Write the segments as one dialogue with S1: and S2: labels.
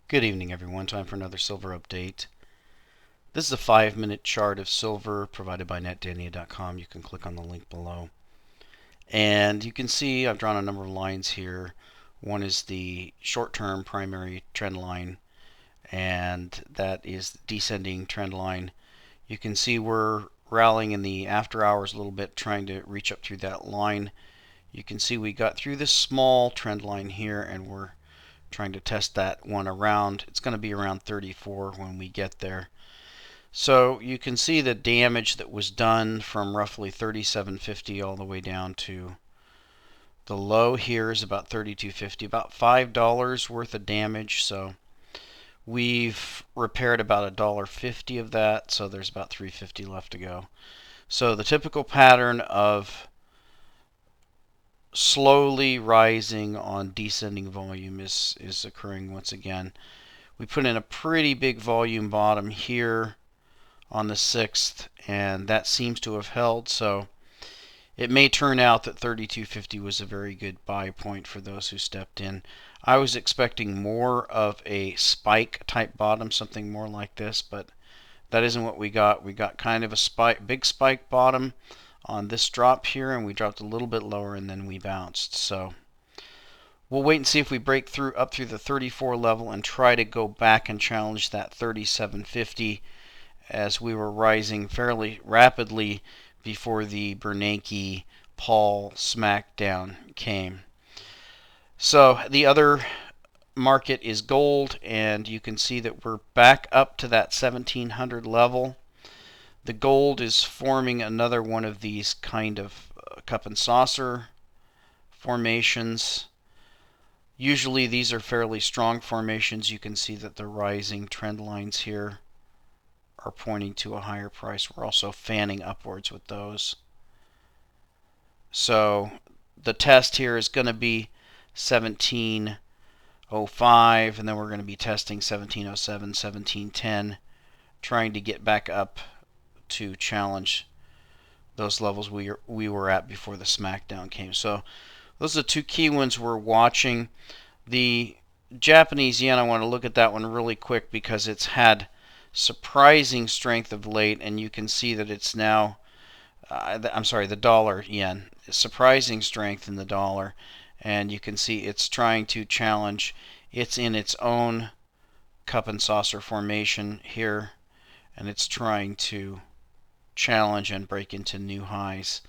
S1: Good evening, everyone. Time for another silver update. This is a 5-minute chart of silver provided by netdania.com. You can click on the link below. And you can see I've drawn a number of lines here. One is the short-term primary trend line, and that is the descending trend line. You can see we're rallying in the after hours a little bit, trying to reach up through that line. You can see we got through this small trend line here, and we're trying to test that one around. It's going to be around 34 when we get there. So you can see the damage that was done from roughly 37.50 all the way down to the low here is about 32.50, about $5 worth of damage. So we've repaired about $1.50 of that, so there's about $3.50 left to go. So the typical pattern of slowly rising on descending volume is occurring once again. We put in a pretty big volume bottom here on the 6th, and that seems to have held, so it may turn out that 32.50 was a very good buy point for those who stepped in. I was expecting more of a spike type bottom, something more like this, but that isn't what we got. We got kind of a big spike bottom on this drop here, and we dropped a little bit lower and then we bounced. So we'll wait and see if we break through up through the 34 level and try to go back and challenge that 37.50, as we were rising fairly rapidly before the Bernanke-Paul smackdown came. So the other market is gold, and you can see that we're back up to that 1700 level. The gold is forming another one of these kind of cup and saucer formations. Usually these are fairly strong formations. You can see that the rising trend lines here are pointing to a higher price. We're also fanning upwards with those. So the test here is going to be 1705, and then we're going to be testing 1707, 1710, trying to get back up to challenge those levels we were at before the smackdown came. So those are the two key ones we're watching. The Japanese yen, I want to look at that one really quick because it's had surprising strength of late, and you can see that it's now the dollar yen, surprising strength in the dollar, and you can see it's trying to challenge. It's in its own cup and saucer formation here, and it's trying to challenge and break into new highs.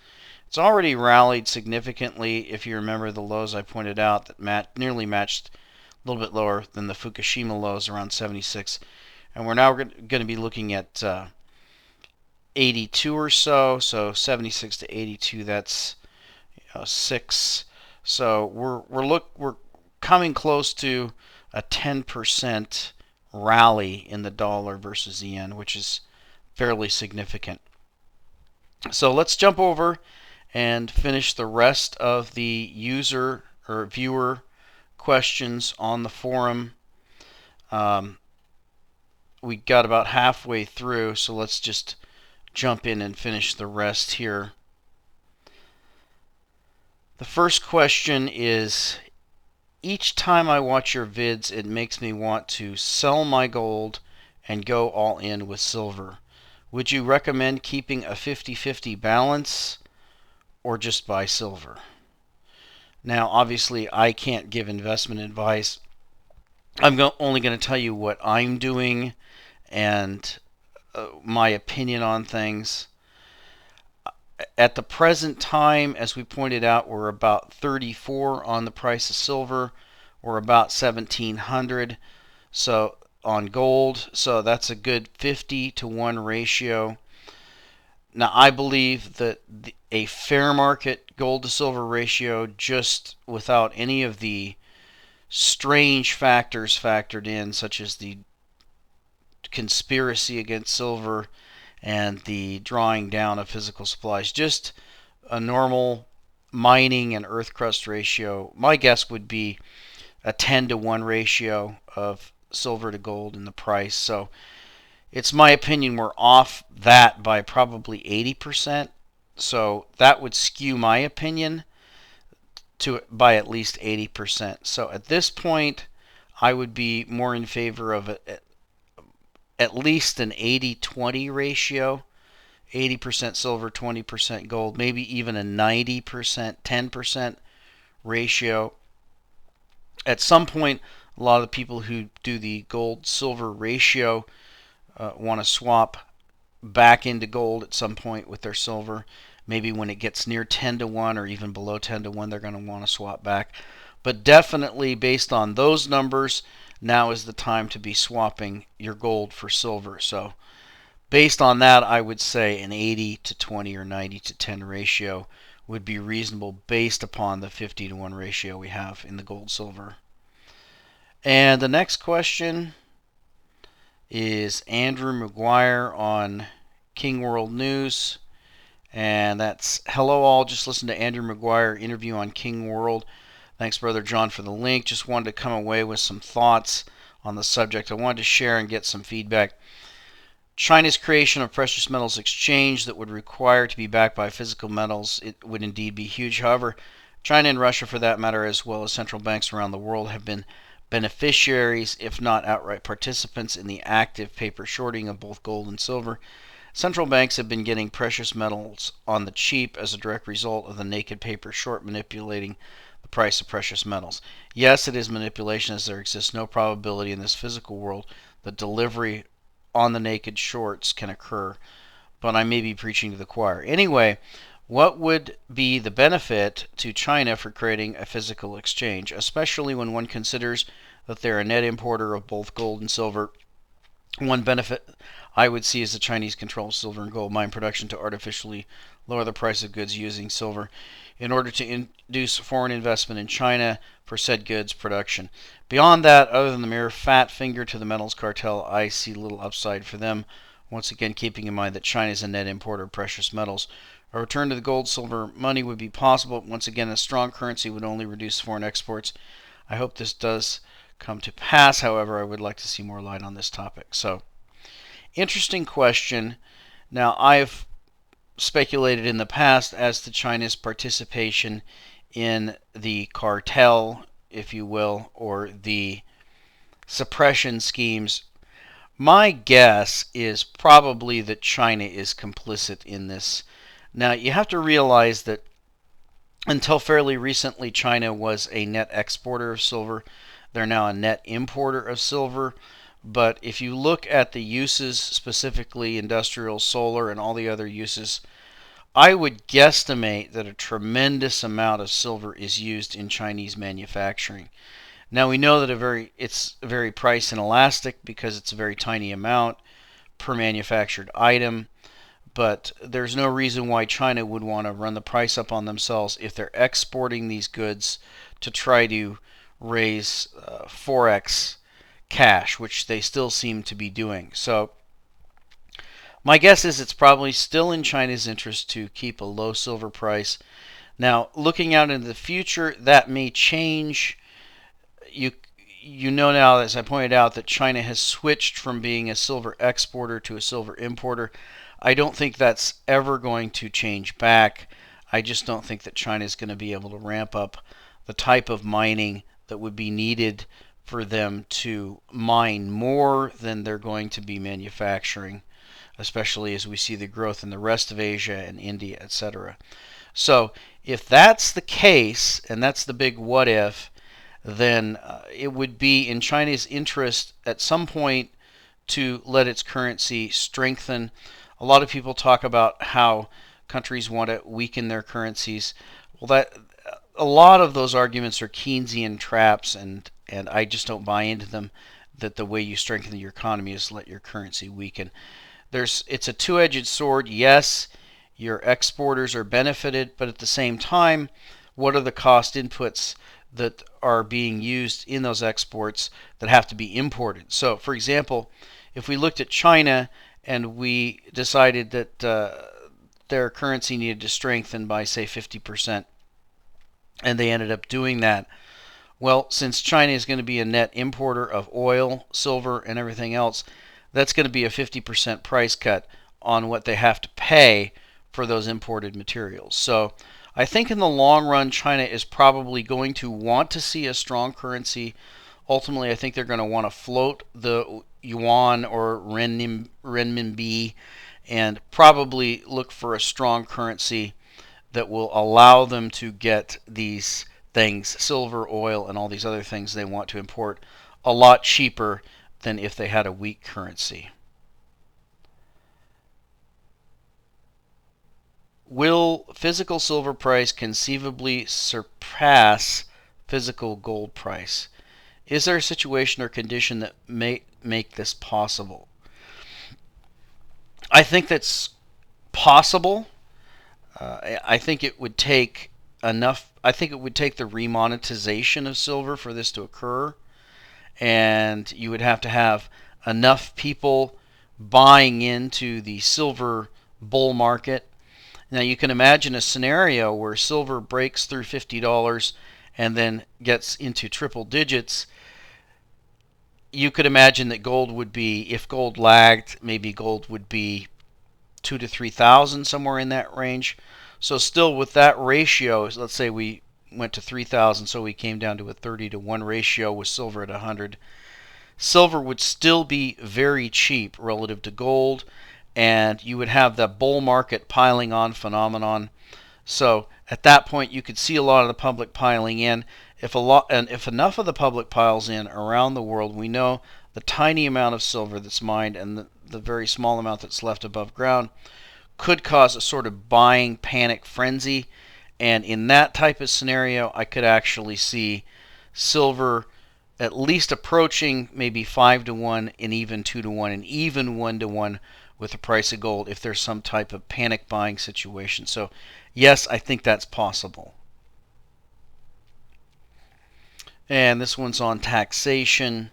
S1: It's already rallied significantly. If you remember the lows I pointed out that nearly matched, a little bit lower than the Fukushima lows around 76, and we're now going to be looking at 82 or so. So 76 to 82, that's 6. So we're coming close to a 10% rally in the dollar versus the yen, which is fairly significant. So let's jump over and finish the rest of the user or viewer questions on the forum. We got about halfway through, so let's just jump in and finish the rest here. The first question is, each time I watch your vids, it makes me want to sell my gold and go all in with silver. Would you recommend keeping a 50-50 balance or just buy silver? Now, obviously, I can't give investment advice. I'm only going to tell you what I'm doing and my opinion on things. At the present time, as we pointed out, we're about 34 on the price of silver. We're about 1700 so on gold, so that's a good 50-to-1 ratio. Now, I believe that a fair market gold to silver ratio, just without any of the strange factors factored in, such as the conspiracy against silver and the drawing down of physical supplies, just a normal mining and earth crust ratio, my guess would be a 10-to-1 ratio of silver to gold in the price. So it's my opinion we're off that by probably 80%. So that would skew my opinion by at least 80%. So at this point, I would be more in favor of at least an 80-20 ratio. 80% silver, 20% gold, maybe even a 90%, 10% ratio. At some point, a lot of the people who do the gold-silver ratio want to swap back into gold at some point with their silver. Maybe when it gets near 10-1 or even below 10-1, they're going to want to swap back. But definitely based on those numbers, now is the time to be swapping your gold for silver. So based on that, I would say an 80-20 or 90-10 ratio would be reasonable based upon the 50-1 ratio we have in the gold-silver. And the next question is Andrew McGuire on King World News. And that's, hello all, just listen to Andrew McGuire interview on King World. Thanks, Brother John, for the link. Just wanted to come away with some thoughts on the subject. I wanted to share and get some feedback. China's creation of precious metals exchange that would require to be backed by physical metals, it would indeed be huge. However, China and Russia, for that matter, as well as central banks around the world, have been beneficiaries, if not outright participants, in the active paper shorting of both gold and silver. Central banks have been getting precious metals on the cheap as a direct result of the naked paper short manipulating the price of precious metals. Yes, it is manipulation, as there exists no probability in this physical world that delivery on the naked shorts can occur, but I may be preaching to the choir. Anyway, what would be the benefit to China for creating a physical exchange, especially when one considers that they're a net importer of both gold and silver? One benefit I would see is the Chinese control silver and gold mine production to artificially lower the price of goods using silver in order to induce foreign investment in China for said goods production. Beyond that, other than the mere fat finger to the metals cartel, I see little upside for them. Once again, keeping in mind that China is a net importer of precious metals. A return to the gold-silver money would be possible. Once again, a strong currency would only reduce foreign exports. I hope this does come to pass. However, I would like to see more light on this topic. So, interesting question. Now, I've speculated in the past as to China's participation in the cartel, if you will, or the suppression schemes. My guess is probably that China is complicit in this. Now, you have to realize that until fairly recently, China was a net exporter of silver. They're now a net importer of silver. But if you look at the uses, specifically industrial, solar, and all the other uses, I would guesstimate that a tremendous amount of silver is used in Chinese manufacturing. Now we know that it's very price inelastic because it's a very tiny amount per manufactured item, but there's no reason why China would want to run the price up on themselves if they're exporting these goods to try to raise forex cash, which they still seem to be doing. So my guess is it's probably still in China's interest to keep a low silver price. Now, looking out into the future, that may change. You know now, as I pointed out, that China has switched from being a silver exporter to a silver importer. I don't think that's ever going to change back. I just don't think that China is going to be able to ramp up the type of mining that would be needed for them to mine more than they're going to be manufacturing, especially as we see the growth in the rest of Asia and India, etc. So if that's the case, and that's the big what if, then it would be in China's interest at some point to let its currency strengthen. A lot of people talk about how countries want to weaken their currencies. Well, that a lot of those arguments are Keynesian traps, and I just don't buy into them, that the way you strengthen your economy is let your currency weaken. It's a two-edged sword. Yes, your exporters are benefited, but at the same time, what are the cost inputs that are being used in those exports that have to be imported? So, for example, if we looked at China and we decided that their currency needed to strengthen by, say, 50%, and they ended up doing that, well, since China is going to be a net importer of oil, silver, and everything else, that's going to be a 50% price cut on what they have to pay for those imported materials. So I think in the long run, China is probably going to want to see a strong currency, ultimately I think they're going to want to float the yuan or renminbi and probably look for a strong currency that will allow them to get these things, silver, oil, and all these other things they want to import, a lot cheaper than if they had a weak currency. Will physical silver price conceivably surpass physical gold price? Is there a situation or condition that may make this possible? I think that's possible. I think it would take enough. I think it would take the remonetization of silver for this to occur, and you would have to have enough people buying into the silver bull market. Now you can imagine a scenario where silver breaks through $50 and then gets into triple digits. You could imagine that gold would be, if gold lagged, maybe gold would be 2,000 to 3,000, somewhere in that range. So still with that ratio, let's say we went to 3,000, so we came down to a 30-to-1 ratio with silver at 100. Silver would still be very cheap relative to gold, and you would have the bull market piling on phenomenon. So at that point, you could see a lot of the public piling in. If enough of the public piles in around the world, we know the tiny amount of silver that's mined and the very small amount that's left above ground could cause a sort of buying panic frenzy. And in that type of scenario, I could actually see silver at least approaching maybe 5-to-1 and even 2-to-1 and even 1-to-1 with the price of gold if there's some type of panic buying situation. So yes, I think that's possible. And this one's on taxation.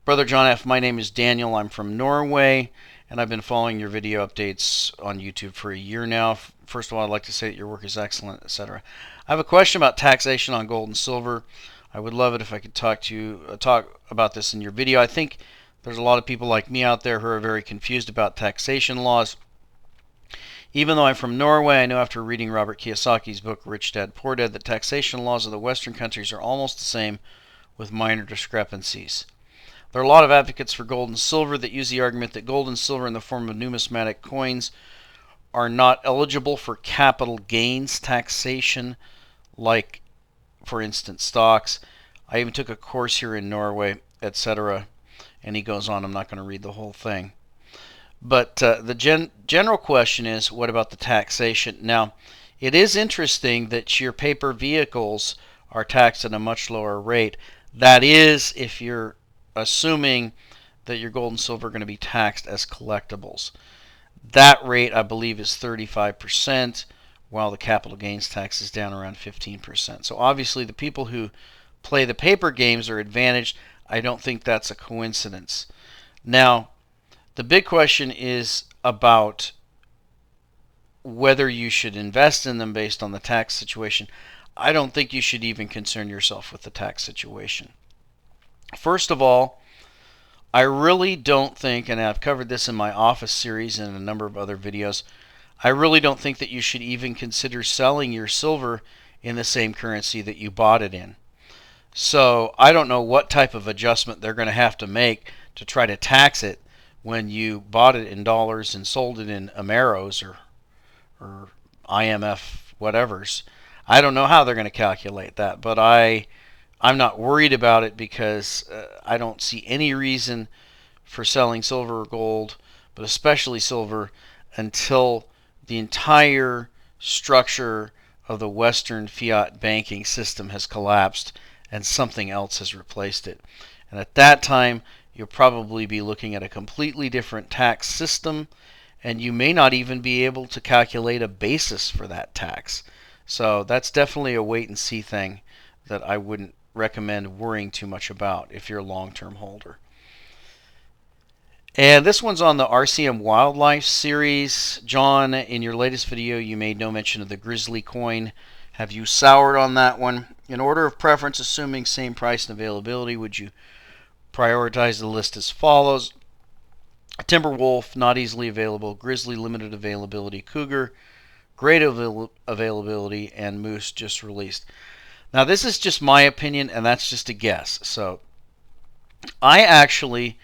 S1: Brother John F., my name is Daniel. I'm from Norway, and I've been following your video updates on YouTube for a year now. First of all, I'd like to say that your work is excellent, etc. I have a question about taxation on gold and silver. I would love it if I could talk about this in your video. I think there's a lot of people like me out there who are very confused about taxation laws. Even though I'm from Norway, I know after reading Robert Kiyosaki's book Rich Dad Poor Dad that taxation laws of the Western countries are almost the same with minor discrepancies. There are a lot of advocates for gold and silver that use the argument that gold and silver in the form of numismatic coins are not eligible for capital gains taxation, like, for instance, stocks. I even took a course here in Norway, etc. And he goes on. I'm not going to read the whole thing. But the general question is, what about the taxation? Now, it is interesting that your paper vehicles are taxed at a much lower rate. That is, if you're assuming that your gold and silver are going to be taxed as collectibles. That rate, I believe, is 35%, while the capital gains tax is down around 15%. So obviously the people who play the paper games are advantaged. I don't think that's a coincidence. Now, the big question is about whether you should invest in them based on the tax situation. I don't think you should even concern yourself with the tax situation. First of all, I really don't think, and I've covered this in my Office series and a number of other videos, I really don't think that you should even consider selling your silver in the same currency that you bought it in. So I don't know what type of adjustment they're going to have to make to try to tax it when you bought it in dollars and sold it in Ameros or IMF whatevers. I don't know how they're going to calculate that, but I'm not worried about it because I don't see any reason for selling silver or gold, but especially silver, until the entire structure of the Western fiat banking system has collapsed and something else has replaced it. And at that time, you'll probably be looking at a completely different tax system, and you may not even be able to calculate a basis for that tax. So that's definitely a wait and see thing that I wouldn't recommend worrying too much about if you're a long-term holder. And this one's on the RCM Wildlife series. John, in your latest video, you made no mention of the Grizzly coin. Have you soured on that one? In order of preference, assuming same price and availability, would you prioritize the list as follows? Timberwolf, not easily available. Grizzly, limited availability. Cougar, great availability. And Moose, just released. Now, this is just my opinion, and that's just a guess. So, I actually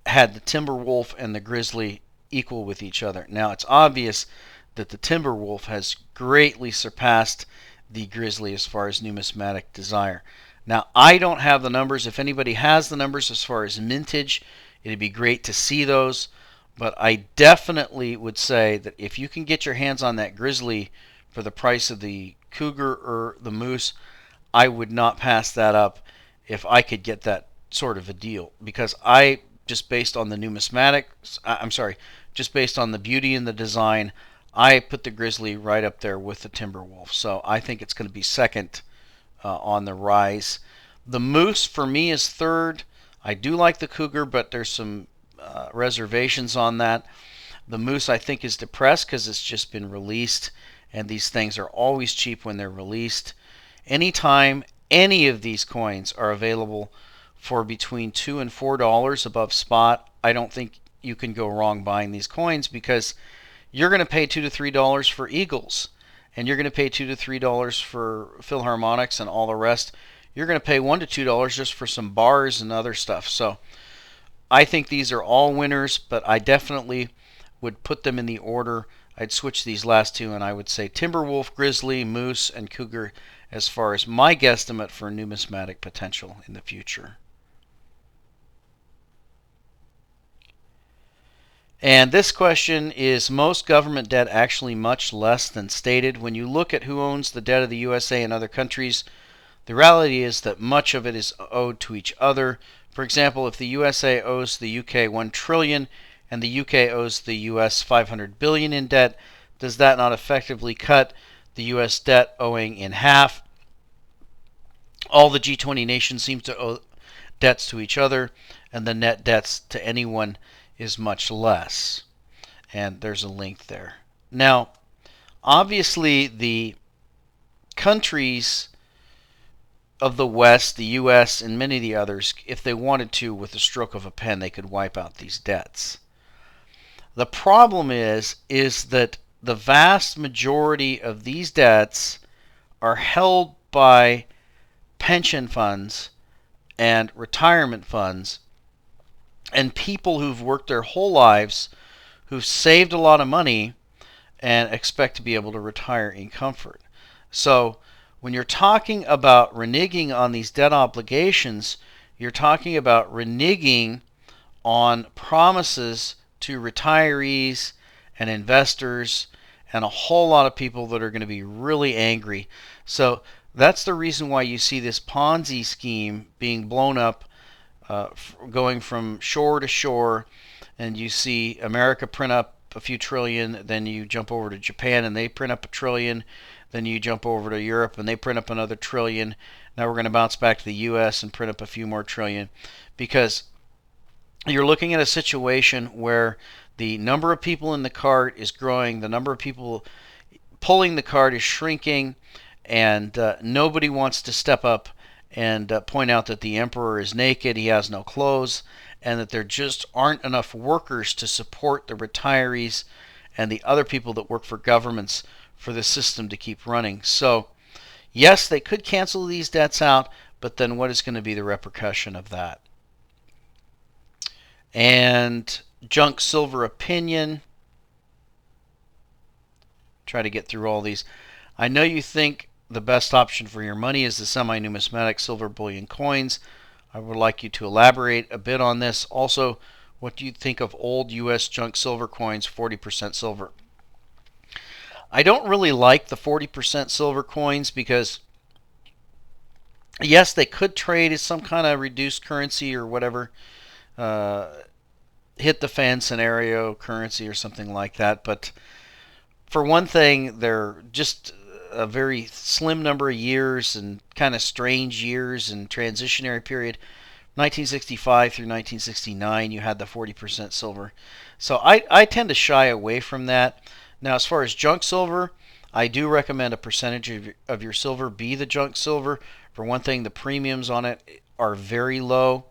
S1: had the Timberwolf and the Grizzly equal with each other. Now, it's obvious that the Timberwolf has greatly surpassed the Grizzly as far as numismatic desire. Now, I don't have the numbers. If anybody has the numbers as far as mintage, it'd be great to see those. But I definitely would say that if you can get your hands on that Grizzly for the price of the Cougar or the Moose, I would not pass that up if I could get that sort of a deal. Because just based on the numismatics, just based on the beauty and the design, I put the Grizzly right up there with the Timberwolf. So I think it's going to be second on the rise. The Moose for me is third. I do like the Cougar, but there's some reservations on that. The Moose I think is depressed because it's just been released, and these things are always cheap when they're released. Anytime any of these coins are available for between $2 and $4 above spot, I don't think you can go wrong buying these coins, because you're going to pay $2 to $3 for Eagles, and you're going to pay $2 to $3 for Philharmonics and all the rest. You're going to pay $1 to $2 just for some bars and other stuff. So I think these are all winners, but I definitely would put them in the order. I'd switch these last two, and I would say Timberwolf, Grizzly, Moose, and Cougar as far as my guesstimate for numismatic potential in the future. And this question is most government debt actually much less than stated? When you look at who owns the debt of the USA and other countries, the reality is that much of it is owed to each other. For example, if the USA owes the UK $1 trillion and the UK owes the US $500 billion in debt, does that not effectively cut the US debt owing in half? All the G20 nations seem to owe debts to each other, and the net debts to anyone is much less. And there's a link there. Now, obviously, the countries of the West, the US, and many of the others, if they wanted to, with the stroke of a pen, they could wipe out these debts. The problem is that the vast majority of these debts are held by pension funds and retirement funds and people who've worked their whole lives, who've saved a lot of money, and expect to be able to retire in comfort. So when you're talking about reneging on these debt obligations, you're talking about reneging on promises to retirees and investors and a whole lot of people that are going to be really angry. So that's the reason why you see this Ponzi scheme being blown up, going from shore to shore, and you see America print up a few trillion, then you jump over to Japan and they print up $1 trillion, then you jump over to Europe and they print up another $1 trillion. Now we're going to bounce back to the US and print up a few more trillion, because you're looking at a situation where the number of people in the cart is growing, the number of people pulling the cart is shrinking, and nobody wants to step up and point out that the emperor is naked, he has no clothes, and that there just aren't enough workers to support the retirees and the other people that work for governments for the system to keep running. So, yes, they could cancel these debts out, but then what is going to be the repercussion of that? And junk silver opinion. Try to get through all these. I know you think the best option for your money is the semi-numismatic silver bullion coins. I would like you to elaborate a bit on this. Also, what do you think of old U.S. junk silver coins, 40% silver? I don't really like the 40% silver coins because, yes, they could trade as some kind of reduced currency or whatever, hit the fan scenario currency or something like that. But for one thing, they're just a very slim number of years and kind of strange years and transitionary period. 1965 through 1969, you had the 40% silver. So I tend to shy away from that. Now, as far as junk silver, I do recommend a percentage of your silver be the junk silver. For one thing, the premiums on it are very low.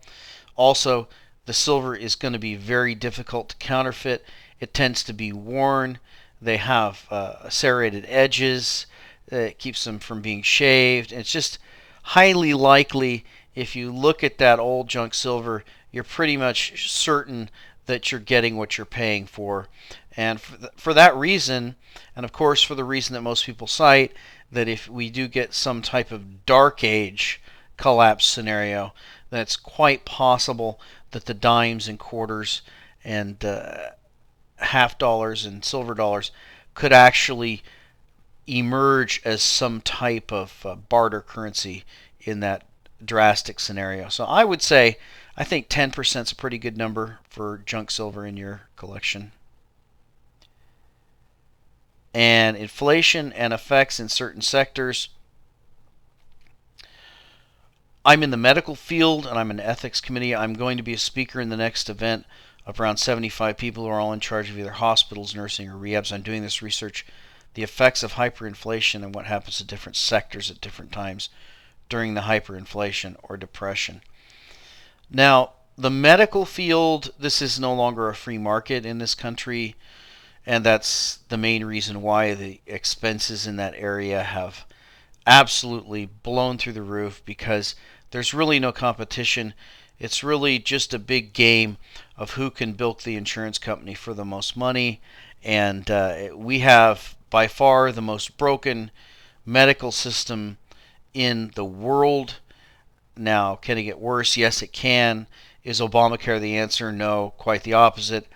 S1: Also, the silver is going to be very difficult to counterfeit. It tends to be worn. They have serrated edges. It keeps them from being shaved. It's just highly likely, if you look at that old junk silver, you're pretty much certain that you're getting what you're paying for. And for that reason, and of course for the reason that most people cite, that if we do get some type of dark age collapse scenario, then it's quite possible that the dimes and quarters and half dollars and silver dollars could actually emerge as some type of barter currency in that drastic scenario. So I would say I think 10% is a pretty good number for junk silver in your collection. And inflation and effects in certain sectors. I'm in the medical field and I'm in the ethics committee. I'm going to be a speaker in the next event of around 75 people who are all in charge of either hospitals, nursing, or rehabs. I'm doing this research, the effects of hyperinflation and what happens to different sectors at different times during the hyperinflation or depression. Now, the medical field, this is no longer a free market in this country, and that's the main reason why the expenses in that area have absolutely blown through the roof, because there's really no competition. It's really just a big game of who can bilk the insurance company for the most money, and we have by far the most broken medical system in the world. Now, can it get worse? Yes, it can. Is Obamacare the answer? No, quite the opposite.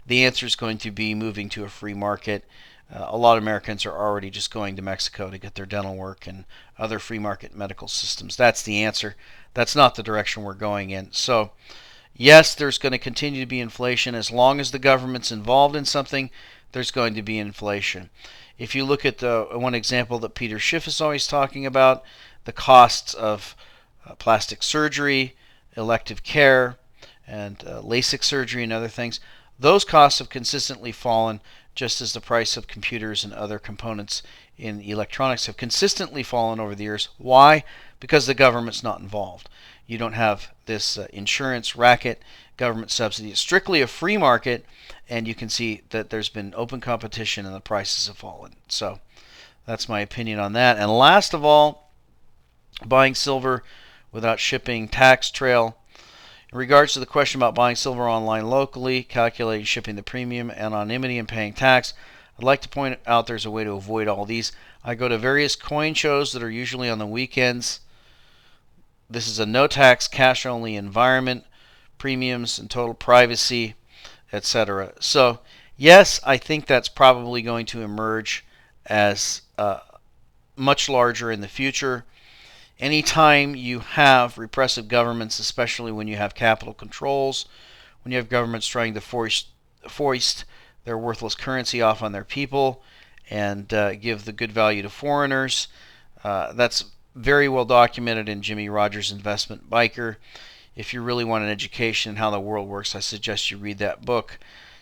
S1: The answer is going to be moving to a free market. A lot of Americans are already just going to Mexico to get their dental work and other free market medical systems. That's the answer. That's not the direction we're going in. So, yes, there's going to continue to be inflation. As long as the government's involved in something, there's going to be inflation. If you look at the one example that Peter Schiff is always talking about, the costs of plastic surgery, elective care, and LASIK surgery and other things, those costs have consistently fallen, just as the price of computers and other components in electronics have consistently fallen over the years. Why? Because the government's not involved. You don't have this insurance racket, government subsidy. It's strictly a free market, and you can see that there's been open competition and the prices have fallen. So that's my opinion on that. And last of all, buying silver without shipping tax trail. In regards to the question about buying silver online locally, calculating shipping the premium, anonymity, and paying tax, I'd like to point out there's a way to avoid all these. I go to various coin shows that are usually on the weekends. This is a no-tax, cash-only environment, premiums and total privacy, etc. So, yes, I think that's probably going to emerge as much larger in the future. Anytime you have repressive governments, especially when you have capital controls, when you have governments trying to foist their worthless currency off on their people and give the good value to foreigners, that's very well documented in Jimmy Rogers' Investment Biker. If you really want an education in how the world works, I suggest you read that book.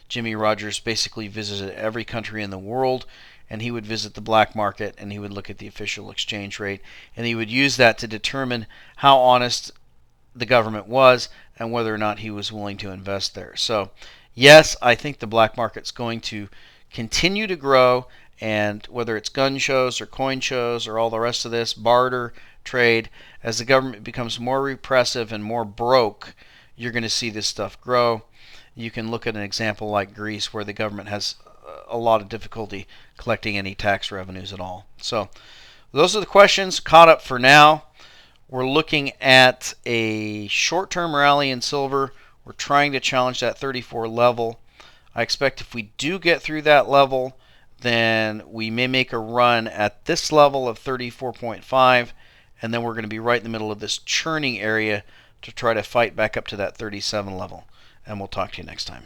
S1: Jimmy Rogers basically visited every country in the world, and he would visit the black market, and he would look at the official exchange rate, and he would use that to determine how honest the government was and whether or not he was willing to invest there. So, yes, I think the black market's going to continue to grow, and whether it's gun shows or coin shows or all the rest of this, barter, trade, as the government becomes more repressive and more broke, you're going to see this stuff grow. You can look at an example like Greece, where the government has a lot of difficulty collecting any tax revenues at all. So those are the questions. Caught up for now. We're looking at a short-term rally in silver. We're trying to challenge that 34 level. I expect if we do get through that level, then we may make a run at this level of 34.5, and then we're going to be right in the middle of this churning area to try to fight back up to that 37 level. And we'll talk to you next time.